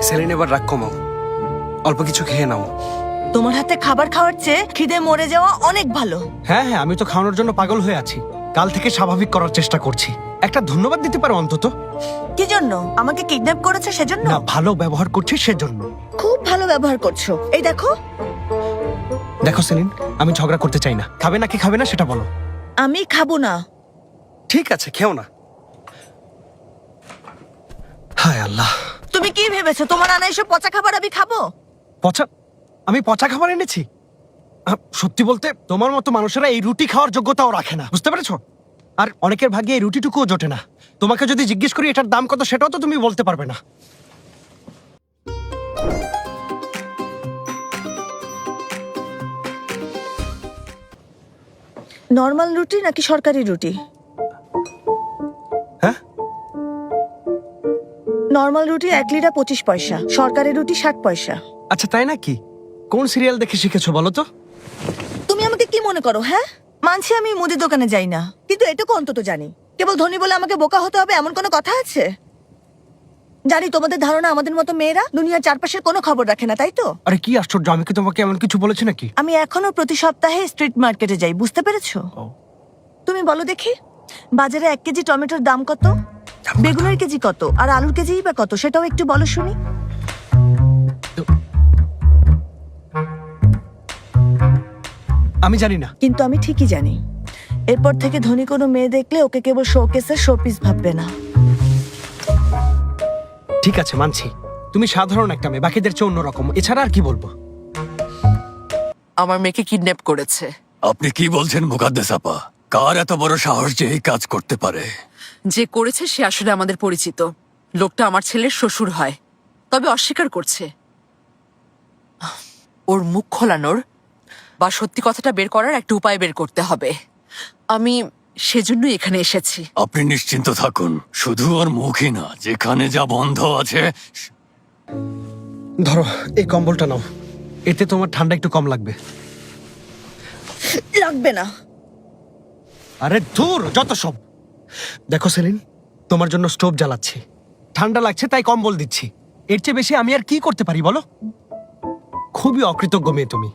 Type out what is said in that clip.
Saline, এবার রাগ কমাও, অল্প কিছু খেয়ে নাও। তোমার হাতে খাবার খাওয়ার চেয়ে খিদে মরে যাওয়া অনেক ভালো। হ্যাঁ হ্যাঁ, আমি তো খাওয়ানোর জন্য পাগল হয়ে আছি। কাল থেকে স্বাভাবিক করার চেষ্টা করছি। একটা ধন্যবাদ দিতে পারো অন্তত। কি জন্য? আমাকে কিডন্যাপ করেছে সেজন্য? না, ভালো ব্যবহার করছি সেজন্য। খুব ভালো ব্যবহার করছো। এই দেখো। দেখো সেলিন, আমি ঝগড়া করতে চাই না। খাবে নাকি খাবে না সেটা বলো। আমি খাবো না। ঠিক আছে, খেও না। হায় আল্লাহ। তুমি কি ভেবেছো তোমার আনা এসব পচা খাবার আমি খাবো? পচা? আমি পচা খাবার এনেছি? সত্যি বলতে তোমার মতো মানুষেরা এই রুটি খাওয়ার যোগ্যতাও রাখে না, বুঝতে পেরেছো? আর অনেকের ভাগ্যে এই রুটিটুকুও জোটে না। তোমাকে যদি জিজ্ঞেস করি এটার দাম কত, সেটাও তো তুমি বলতে পারবে না। নর্মাল রুটি নাকি সরকারি রুটি? হ্যাঁ, নর্মাল রুটি 1 লিটার 25 পয়সা, সরকারি রুটি 60 পয়সা। আচ্ছা তাই নাকি? কোন সিরিয়াল দেখে শিখেছো বলো তো? তুমি আমাকে কি মনে করো? হ্যাঁ, মানছি আমি মুদির দোকানে যাই না, কিন্তু এটুকু অন্তত জানি কেবল ধনী বলে আমাকে বোকা হতে হবে এমন কোনো কথা আছে? জানি তোমাদের ধারণা আমাদের মতো মেয়েরা দুনিয়ার চারপাশের কোনো খবর রাখে না, তাই তো? আরে কি আশ্চর্য, আমি কি তোমাকে এমন কিছু বলেছি নাকি? আমি এখনো প্রতি সপ্তাহে স্ট্রিট মার্কেটে যাই, বুঝতে পেরেছো? তুমি বলো দেখি, বাজারে 1 কেজি টমেটোর দাম কত, বেগুনের কেজি কত, আর আলুর কেজিই বা কত, সেটাও একটু বলো শুনি। আমি জানি না। কিন্তু আমি ঠিকই জানি। এরপর থেকে ধনী কোনো মেয়ে দেখলে ওকে কেবল শোকেসের শোপিস ভাববে না। ঠিক আছে, মানছি তুমি সাধারণ একটা মেয়ে, বাকিদের চেয়ে অন্যরকম, এছাড়া আর কি বলবো? আমার মেয়েকে কিডন্যাপ করেছে। আপনি কি বলছেন মুকাদ্দেস আপা? কার এত বড় সাহস যে এই কাজ করতে পারে? যে করেছে সে আসলে আমাদের পরিচিত লোকটা, আমার ছেলের শ্বশুর হয়, তবে অস্বীকার করছে। ওর মুখ খোলানোর বা সত্যি কথাটা বের করার একটা উপায় বের করতে হবে। আমি সেজন্যই এখানে এসেছি। আপনি নিশ্চিন্ত থাকুন, শুধু ওর মুখই না, যেখানে যা বন্ধ আছে। ধরো এই কম্বলটা নাও, এতে তোমার ঠান্ডা একটু কম লাগবে। লাগবে না। আরে দূর, যত সব। দেখো সেলিন, তোমার জন্য স্টোভ জ্বালাচ্ছি, ঠান্ডা লাগছে তাই কম্বল দিচ্ছি। এর চেয়ে বেশি আমি আর কি করতে পারি বলো? খুবই অকৃতজ্ঞ মেয়ে তুমি।